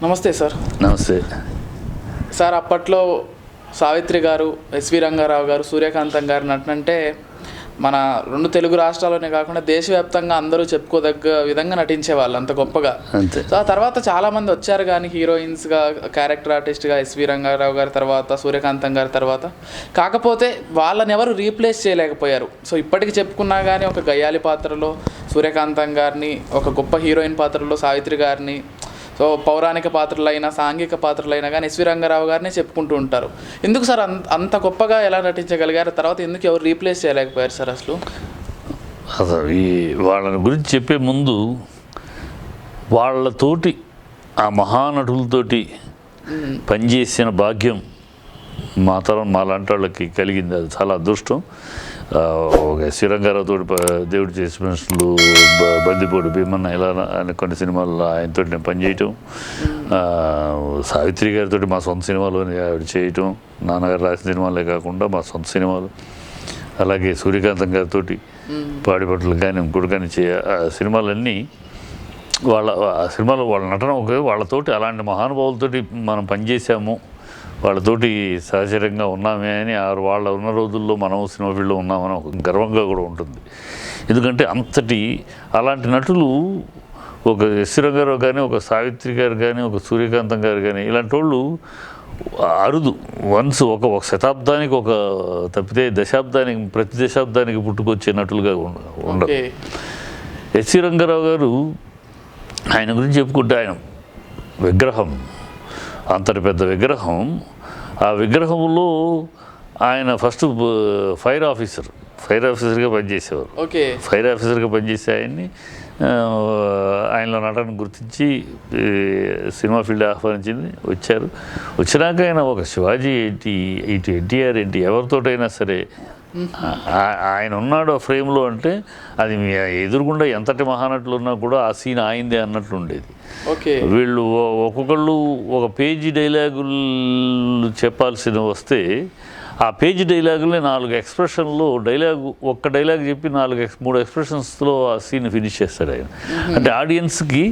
నమస్తే సార్. నమస్తే సార్, అప్పట్లో సావిత్రి గారు, ఎస్వి రంగారావు గారు, సూర్యకాంతం గారు నటనంటే మన 2 తెలుగు రాష్ట్రాల్లోనే కాకుండా దేశవ్యాప్తంగా అందరూ చెప్పుకోదగ్గ విధంగా నటించేవాళ్ళు అంత గొప్పగా. అంతే. సో ఆ తర్వాత చాలామంది వచ్చారు కానీ హీరోయిన్స్గా, క్యారెక్టర్ ఆర్టిస్ట్గా ఎస్వి రంగారావు గారి తర్వాత, సూర్యకాంతం గారి తర్వాత. కాకపోతే వాళ్ళని ఎవరు రీప్లేస్ చేయలేకపోయారు. సో ఇప్పటికి చెప్పుకున్నా కానీ ఒక గయ్యాలి పాత్రలో సూర్యకాంతం గారిని, ఒక గొప్ప హీరోయిన్ పాత్రలో సావిత్రి గారిని, సో పౌరాణిక పాత్రలైనా సాంఘిక పాత్రలైనా కానీ ఎస్వి రంగారావు గారిని చెప్పుకుంటూ ఉంటారు. ఎందుకు సార్ అంత గొప్పగా ఎలా నటించగలిగారు? తర్వాత ఎందుకు ఎవరు రీప్లేస్ చేయలేకపోయారు సార్ అసలు ఈ వాళ్ళని గురించి చెప్పే ముందు వాళ్ళతోటి ఆ మహానటులతోటి పనిచేసిన భాగ్యం మా లాంటి వాళ్ళకి కలిగింది. అది చాలా అదృష్టం. ఒక ఎస్వి రంగారావుతో దేవుడు చేసి మనుషులు, బందిపోటు భీమన్న, ఇలా అని కొన్ని సినిమాల్లో ఆయనతో నేను పనిచేయటం, సావిత్రి గారితో మా సొంత సినిమాలు ఆవిడ చేయటం, నాన్నగారు రాసిన సినిమాలే కాకుండా మా సొంత సినిమాలు, అలాగే సూర్యకాంతం గారితో పాడిపట్లు కానీ ఇంకోటి కానీ సినిమాలన్నీ వాళ్ళ నటన వాళ్ళతోటి అలాంటి మహానుభావులతోటి మనం పనిచేసాము, వాళ్ళతోటి సహచరంగా ఉన్నామే అని వాళ్ళ ఉన్న రోజుల్లో మనం సినిమా ఫీల్డ్లో ఉన్నామని ఒక గర్వంగా కూడా ఉంటుంది. ఎందుకంటే అలాంటి నటులు ఒక ఎస్వి రంగారావు కానీ, ఒక సావిత్రి గారు కానీ, ఒక సూర్యకాంతం గారు కానీ, ఇలాంటి వాళ్ళు అరుదు. వన్స్ ఒక శతాబ్దానికి తప్పితే ప్రతి దశాబ్దానికి పుట్టుకొచ్చే నటులుగా ఉండరు. ఎస్వి రంగారావు గారు, ఆయన గురించి చెప్పుకుంటే ఆయన విగ్రహం, అంతటి పెద్ద విగ్రహం. ఆ విగ్రహంలో ఆయన ఫస్ట్ ఫైర్ ఆఫీసర్గా పనిచేసేవారు. ఫైర్ ఆఫీసర్గా పనిచేసే ఆయనలో నటన గుర్తించి సినిమా ఫీల్డ్ ఆహ్వానించింది. వచ్చినాక ఆయన ఒక శివాజీ ఏంటి, ఇటు ఎన్టీఆర్ ఏంటి, ఎవరితోటైనా సరే ఆయన ఉన్నాడు ఆ ఫ్రేమ్లో అంటే అది మీ ఎదురుగుండా ఎంతటి మహానటులు ఉన్నా కూడా ఆ సీన్ ఆయిందే అన్నట్లు ఉండేది. వీళ్ళు ఒక్కొక్కళ్ళు ఒక పేజీ డైలాగులు చెప్పాల్సిన వస్తే ఆ పేజీ డైలాగుల్ని 4 ఎక్స్ప్రెషన్లో ఒక్క డైలాగ్ చెప్పి 3 ఎక్స్ప్రెషన్స్లో ఆ సీన్ ఫినిష్ చేస్తాడు ఆయన. అంటే ఆడియన్స్కి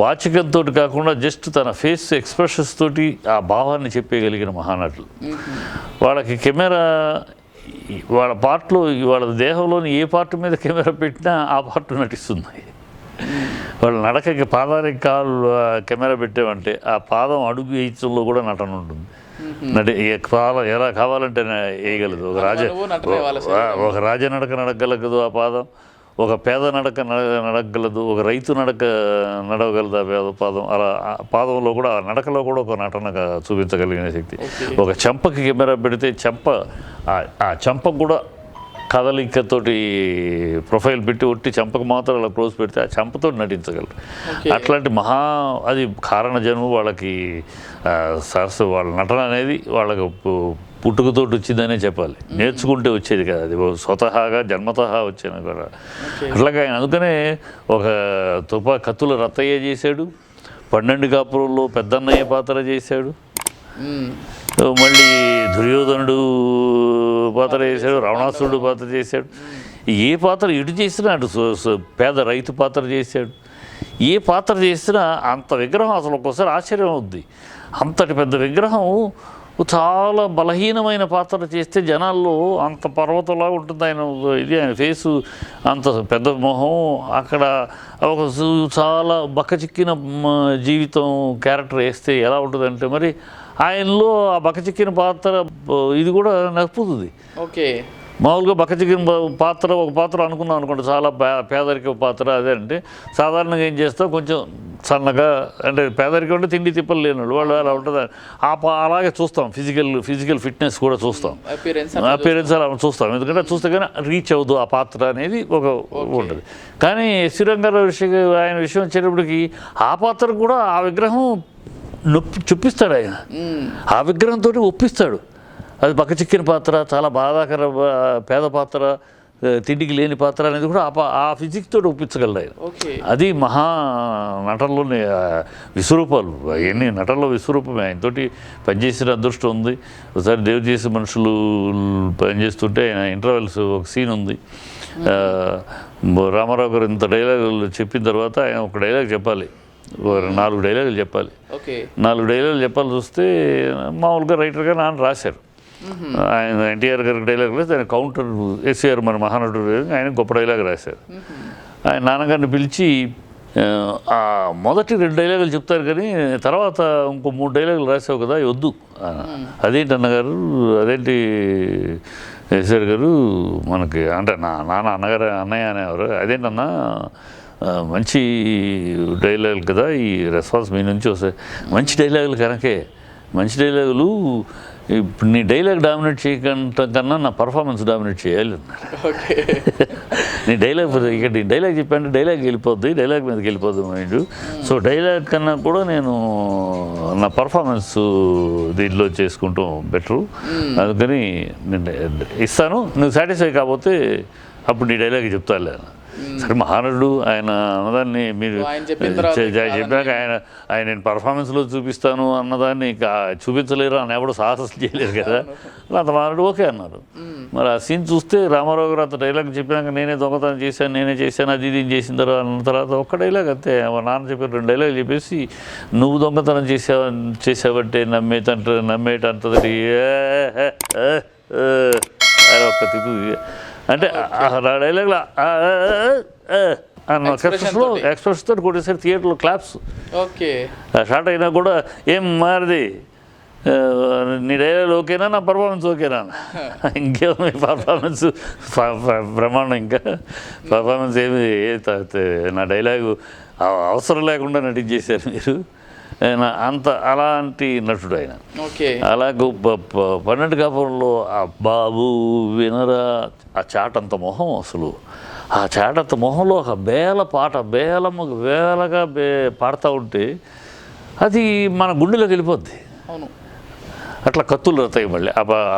వాచకంతో కాకుండా జస్ట్ తన ఫేస్ ఎక్స్ప్రెషన్స్ తోటి ఆ భావాన్ని చెప్పగలిగిన మహానటులు. వాళ్ళకి కెమెరా వాళ్ళ పార్ట్లో, వాళ్ళ దేహంలోని ఏ పార్ట్ మీద కెమెరా పెట్టినా ఆ పార్ట్ నటిస్తుంది. వాళ్ళ నడకకి పాదానికి కెమెరా పెట్టామంటే ఆ పాదం అడుగు వేయించడంలో కూడా నటన ఉంటుంది. పాదం ఎలా కావాలంటే వేయగలదు. ఒక రాజ నడక నడగలగదు ఆ పాదం, ఒక పేద నడక నడగలదు, ఒక రైతు నడవగలదు ఆ పాదం. అలా పాదంలో కూడా, నడకలో కూడా ఒక నటనగా చూపించగలిగిన శక్తి. ఒక చెంపకి కెమెరా పెడితే ఆ చెంపకు కూడా కదలికతోటి ప్రొఫైల్ పెట్టి ఒట్టి చెంపకు మాత్రం అలా క్లోజ్ పెడితే ఆ చెంపతో నటించగలరు. అట్లాంటి అది కారణ జన్మ వాళ్ళకి వాళ్ళ నటన అనేది వాళ్ళకి పుట్టుకతోటి వచ్చిందనే చెప్పాలి. నేర్చుకుంటే వచ్చేది కదా, అది స్వతహాగా జన్మతహా వచ్చాను కూడా. అట్లాగే ఆయన అందుకనే ఒక కత్తుల రత్తయ్య చేశాడు, 12 కాపురంలో పెద్దన్నయ్య పాత్ర చేశాడు, మళ్ళీ దుర్యోధనుడు పాత్ర చేశాడు, రావణాసురుడు పాత్ర చేశాడు. ఏ పాత్ర ఇటు చేసినా, అటు పేద రైతు పాత్ర చేశాడు. ఏ పాత్ర చేసినా అంత విగ్రహం అసలు ఒక్కోసారి ఆశ్చర్యం అవుద్ది. అంతటి పెద్ద విగ్రహం చాలా బలహీనమైన పాత్ర చేస్తే జనాల్లో అంత పర్వతంలా ఉంటుంది ఆయన ఫేసు, అంత పెద్ద మొహం. అక్కడ ఒక చాలా బక్కచిక్కిన జీవితం క్యారెక్టర్ వేస్తే ఎలా ఉంటుందంటే మరి ఆయనలో ఆ బక్కచిక్కిన పాత్ర ఇది కూడా నప్పుతుంది. మామూలుగా బక్కచిక్కిన ఒక పాత్ర అనుకున్నాం అనుకోండి, చాలా పేదరిక పాత్ర అదే అంటే సాధారణంగా ఏం చేస్తాం, కొంచెం సన్నగా, అంటే పేదరికం అంటే తిండి తిప్పలు లేనివాళ్ళు వాళ్ళు అలా ఉంటుంది. అలాగే చూస్తాం, ఫిజికల్ ఫిట్నెస్ కూడా చూస్తాం, అపియరెన్స్ అలా చూస్తాం. ఎందుకంటే చూస్తే కానీ రీచ్ అవ్వదు ఆ పాత్ర అనేది ఉంటుంది. కానీ ఎస్వి రంగారావు ఆయన విషయం వచ్చేటప్పటికి ఆ పాత్ర కూడా ఆ విగ్రహం చూపిస్తాడు. ఆయన ఆ విగ్రహంతో ఒప్పిస్తాడు. అది బక్కచిక్కిన పాత్ర, చాలా బాధాకర పేద పాత్ర, తిండికి లేని పాత్ర అనేది కూడా ఆ ఫిజిక్స్ తోటి ఒప్పించగలడు ఆయన. అది మహా నటనలోని విశ్వరూపాలు. అవన్నీ నటనలో విశ్వరూపమే. ఆయనతోటి పనిచేసిన అదృష్టం ఉంది. ఒకసారి దేవు చేసే మనుషులు పనిచేస్తుంటే ఆయన ఇంటర్వెల్స్ ఒక సీన్ ఉంది. రామారావు గారు ఇంత డైలాగులు చెప్పిన తర్వాత ఆయన ఒక డైలాగ్ చెప్పాలి. ఒక 4 డైలాగులు చెప్పాలి. ఓకే 4 డైలాగులు చెప్పాలి చూస్తే మామూలుగా రైటర్గా నాన్న రాశారు. ఆయన ఎన్టీఆర్ గారికి డైలాగ్ రాసి ఆయన కౌంటర్ ఎస్ఆర్ మన మహానటుడు ఆయన గొప్ప డైలాగ్ రాశారు. ఆయన నాన్నగారిని పిలిచి ఆ మొదటి 2 డైలాగులు చెప్తారు కానీ తర్వాత ఇంకో 3 డైలాగులు రాసావు కదా వద్దు. అదేంటి అన్నగారు, అదేంటి ఎస్ఆర్ గారు మనకి అంటే నాన్న అన్నగారు అన్నయ్య అనేవారు, అదేంటన్నా మంచి డైలాగులు కదా, ఈ రెస్పాన్స్ మీ నుంచి వస్తాయి, మంచి డైలాగులు కనుకే, మంచి డైలాగులు ఇప్పుడు నీ డైలాగ్ డామినేట్ చేయకుండా కన్నా నా పర్ఫార్మెన్స్ డామినేట్ చేయాలి అన్నారు. నీ డైలాగ్ ఇక్కడ నీ డైలాగ్ చెప్పంటే డైలాగ్ వెళ్ళిపోద్ది, డైలాగ్ మీదకి వెళ్ళిపోద్ది మైండ్. సో డైలాగ్ కన్నా కూడా నేను నా పర్ఫార్మెన్స్ దీంట్లో చేసుకుంటూ బెటరు, అందుకని నేను ఇస్తాను, నువ్వు సాటిస్ఫై కాకపోతే అప్పుడు నీ డైలాగ్ చెప్తాలే. సరే మహానటుడు ఆయన అన్నదాన్ని మీరు చెప్పాక ఆయన నేను పర్ఫార్మెన్స్లో చూపిస్తాను అన్నదాన్ని చూపించలేరు అని ఎవడు సాహసం చేయలేరు కదా, అంత మహానటుడు ఓకే అన్నారు. మరి ఆ సీన్ చూస్తే రామారావు గారు అంత డైలాగ్ చెప్పినాక నేనే దొంగతనం చేశాను, నేనే చేశాను, అది ఇది చేసిన తర్వాత అన్న తర్వాత ఒక్క డైలాగ్ అంతే. మా నాన్న చెప్పారు 2 డైలాగ్ చెప్పేసి నువ్వు దొంగతనం చేసావంటే నమ్మేటంతది అని ఒక్క తిప్పు అంటే ఆ డైలాగ్లో అన్న ఎక్స్ప్రెషన్తో కొట్టేసరి థియేటర్లో క్లాప్స్. ఓకే షార్ట్ అయినా కూడా ఏం మారిది, నీ డైలాగ్ ఓకేనా, నా పర్ఫార్మెన్స్ ఓకేనా, ఇంకేమో పర్ఫార్మెన్స్ బ్రహ్మాండం, ఇంకా పర్ఫార్మెన్స్ ఏమి నా డైలాగు అవసరం లేకుండా నటించేశారు మీరు, అలాంటి నటుడు ఆయన. అలాగే 12 కాపురంలో ఆ బాబు వినరా ఆ చాటంత మొహం, అసలు ఆ చాటంత మొహంలో ఒక బేల పాట వేలగా పాడుతూ ఉంటే అది మన గుండెలోకి వెళ్ళిపోద్ది. అట్లా కత్తులు రతాయి, మళ్ళీ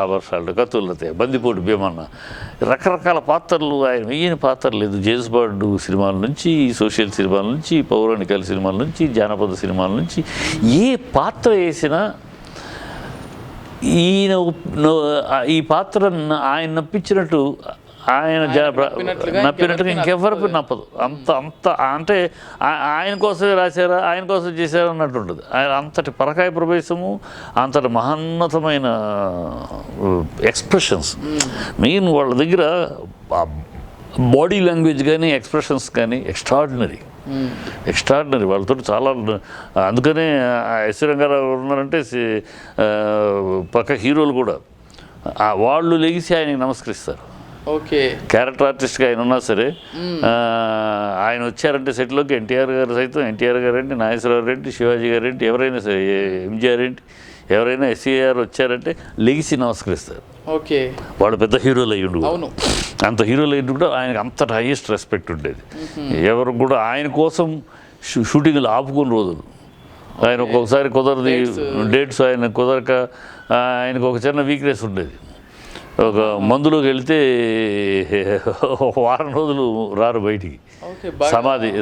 ఆభర్షాలు కత్తులు రతాయి, బందిపోటు భీమన్న, రకరకాల పాత్రలు, ఆయన వెయ్యని పాత్రలు లేదు. జేమ్స్ బాండ్ సినిమాల నుంచి, సోషల్ సినిమాల నుంచి, పౌరాణికాల సినిమాల నుంచి, జానపద సినిమాల నుంచి ఏ పాత్ర వేసినా ఈ పాత్ర ఆయన నప్పించినట్టు, ఆయన నప్పినట్టుగా ఇంకెవరికి నప్పదు. అంత అంటే ఆయన కోసమే రాశారా, ఆయన కోసం చేశారా అన్నట్టు ఉంటుంది. ఆయన అంతటి పరకాయ ప్రవేశము, అంతటి మహోన్నతమైన ఎక్స్ప్రెషన్స్. మెయిన్ వాళ్ళ దగ్గర బాడీ లాంగ్వేజ్ కానీ ఎక్స్ప్రెషన్స్ కానీ ఎక్స్ట్రాడినరీ వాళ్ళతో చాలా. అందుకనే ఎస్వి రంగారావు ఉన్నారంటే పక్క హీరోలు కూడా వాళ్ళు లెగిసి ఆయనకి నమస్కరిస్తారు. ఓకే క్యారెక్టర్ ఆర్టిస్ట్గా ఆయన ఉన్నా సరే ఆయన వచ్చారంటే సెట్లోకి ఎన్టీఆర్ గారు సైతం, ఎన్టీఆర్ గారు ఏంటి, నాగేశ్వరరావు రెడ్డి, శివాజీ గారు ఏంటి, ఎవరైనా సరే ఎంజీఆర్ ఏంటి, ఎవరైనా ఎస్సీఆర్ వచ్చారంటే లెగిసి నమస్కరిస్తారు. ఓకే వాళ్ళు పెద్ద హీరోలు అయ్యిండు, అంత హీరోలు అయ్యిండు కూడా ఆయనకు అంతటి హైయెస్ట్ రెస్పెక్ట్ ఉండేది. ఎవరు కూడా ఆయన కోసం షూటింగ్లు ఆపుకున్న రోజులు, ఆయన ఒక్కొక్కసారి కుదరది డేట్స్ ఆయన కుదరక ఆయనకు ఒక చిన్న వీక్నెస్ ఉండేది. ఒక మందులోకి వెళ్తే 1 వారం రోజులు రారు బయటికి.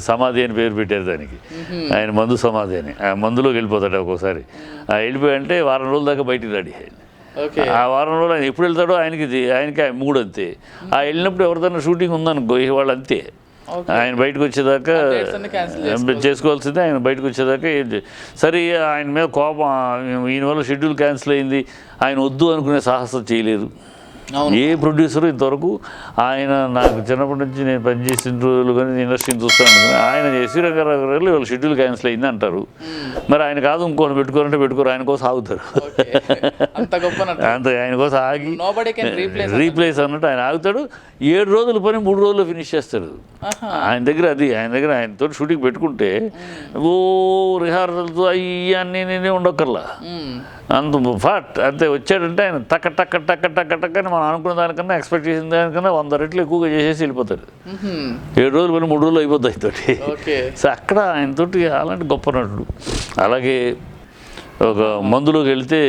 సమాధి అని పేరు పెట్టారు దానికి, ఆయన మందు సమాధి అని. ఆ మందులోకి వెళ్ళిపోతాడు ఒక్కోసారి, వెళ్ళిపోయాయంటే 1 వారం రోజుల దాకా బయటికి రాడి. ఆ 1 వారం రోజులు ఆయన ఎప్పుడు వెళ్తాడో ఆయనకి మూడు అంతే. ఆ వెళ్ళినప్పుడు ఎవరిదైనా షూటింగ్ ఉందనుకో వాళ్ళు అంతే, ఆయన బయటకు వచ్చేదాకా చేసుకోవాల్సిందే. ఆయన బయటకు వచ్చేదాకా సరే ఆయన మీద కోపం, ఈయన వల్ల షెడ్యూల్ క్యాన్సిల్ అయింది, ఆయన వద్దు అనుకునే సాహసం చేయలేదు ఏ ప్రొడ్యూసరు ఇంతవరకు. ఆయన నాకు చిన్నప్పటి నుంచి నేను పనిచేసిన రోజులు కానీ ఇండస్ట్రీని చూస్తాను, ఆయన ఎస్వి రంగారావు గారు వాళ్ళ షెడ్యూల్ క్యాన్సిల్ అయింది అంటారు. మరి ఆయన కాదు ఇంకోటి పెట్టుకోరంటే పెట్టుకోరు, ఆయన కోసం ఆగుతారు. అంత ఆయన కోసం ఆగి రీప్లేస్ అన్నట్టు ఆయన ఆగుతాడు. 7 రోజుల పని 3 రోజుల్లో ఫినిష్ చేస్తాడు. ఆయన దగ్గర ఆయనతో షూటింగ్ పెట్టుకుంటే ఓ రిహార్సల్తో అన్నీ ఉండక్కర్లా, అంత ఫాట్ అంతే. వచ్చాడంటే ఆయన టక్క టక్క టక్క టక్క టక్క అని మనం అనుకున్న దానికన్నా ఎక్స్పెక్ట్ చేసిన దానికన్నా 100 రెట్లు ఎక్కువగా చేసేసి వెళ్ళిపోతాడు. 7 రోజులు పని 3 రోజులు అయిపోతుంది ఆయనతోటి. సో అక్కడ ఆయనతోటి అలాంటి గొప్ప నటుడు. అలాగే ఒక మందులోకి వెళ్తే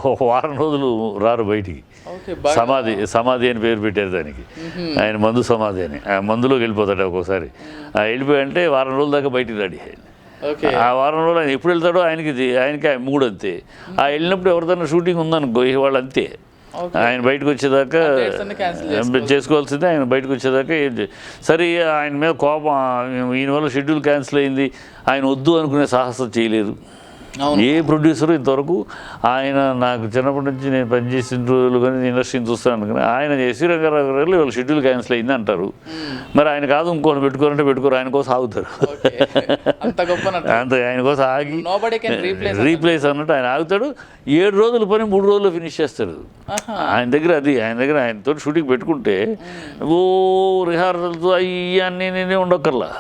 1 వారం రోజులు రారు బయటికి. సమాధి అని పేరు పెట్టారు దానికి, ఆయన మందు సమాధి అని. ఆ మందులోకి వెళ్ళిపోతాడు ఒక్కోసారి, వెళ్ళిపోయాయంటే 1 వారం రోజుల దాకా బయటికి రాడి. ఆ 1 వారం రోజులు ఆయన ఎప్పుడు వెళ్తాడో ఆయనకి మూడు అంతే. ఆ వెళ్ళినప్పుడు ఎవరిదైనా షూటింగ్ ఉందనుకో వాళ్ళు అంతే, ఆయన బయటకు వచ్చేదాకా dates అన్ని cancel చేసుకోవాల్సిందే. ఆయన బయటకు వచ్చేదాకా సరే ఆయన మీద కోపం, ఈయన వల్ల షెడ్యూల్ క్యాన్సిల్ అయింది, ఆయన వద్దు అనుకునే సాహసం చేయలేదు ఏ ప్రొడ్యూసరు ఇంతవరకు. ఆయన నాకు చిన్నప్పటి నుంచి నేను పనిచేసిన రోజులు కానీ ఇండస్ట్రీని చూస్తాను కానీ ఆయన ఎస్వి రంగారావు గారు వాళ్ళ షెడ్యూల్ క్యాన్సిల్ అయింది అంటారు. మరి ఆయన కాదు ఇంకోటి పెట్టుకోవాలంటే పెట్టుకోరు, ఆయన కోసం ఆగుతారు. అంత ఆయన కోసం ఆగి రీప్లేస్ అన్నట్టు ఆయన ఆగుతాడు. 7 రోజుల పని 3 రోజుల్లో ఫినిష్ చేస్తాడు. ఆయన దగ్గర ఆయనతో షూటింగ్ పెట్టుకుంటే ఓ రిహార్సల్తో అన్నీ నేనే ఉండక్కర్లా,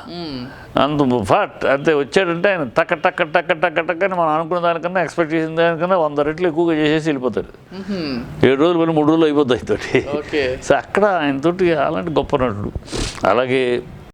అంత ఫాట్ అంతే వచ్చాడంటే ఆయన టక్క టక్క టక్క టక్క టక్క అని మనం అనుకున్న దానికన్నా ఎక్స్పెక్ట్ చేసిన దానికన్నా 100 రెట్లు ఎక్కువగా చేసేసి వెళ్ళిపోతాడు. 7 రోజులు పని 3 రోజులు అయిపోతాయి తోటి. సో అక్కడ ఆయనతోటి అలాంటి గొప్ప నటుడు. అలాగే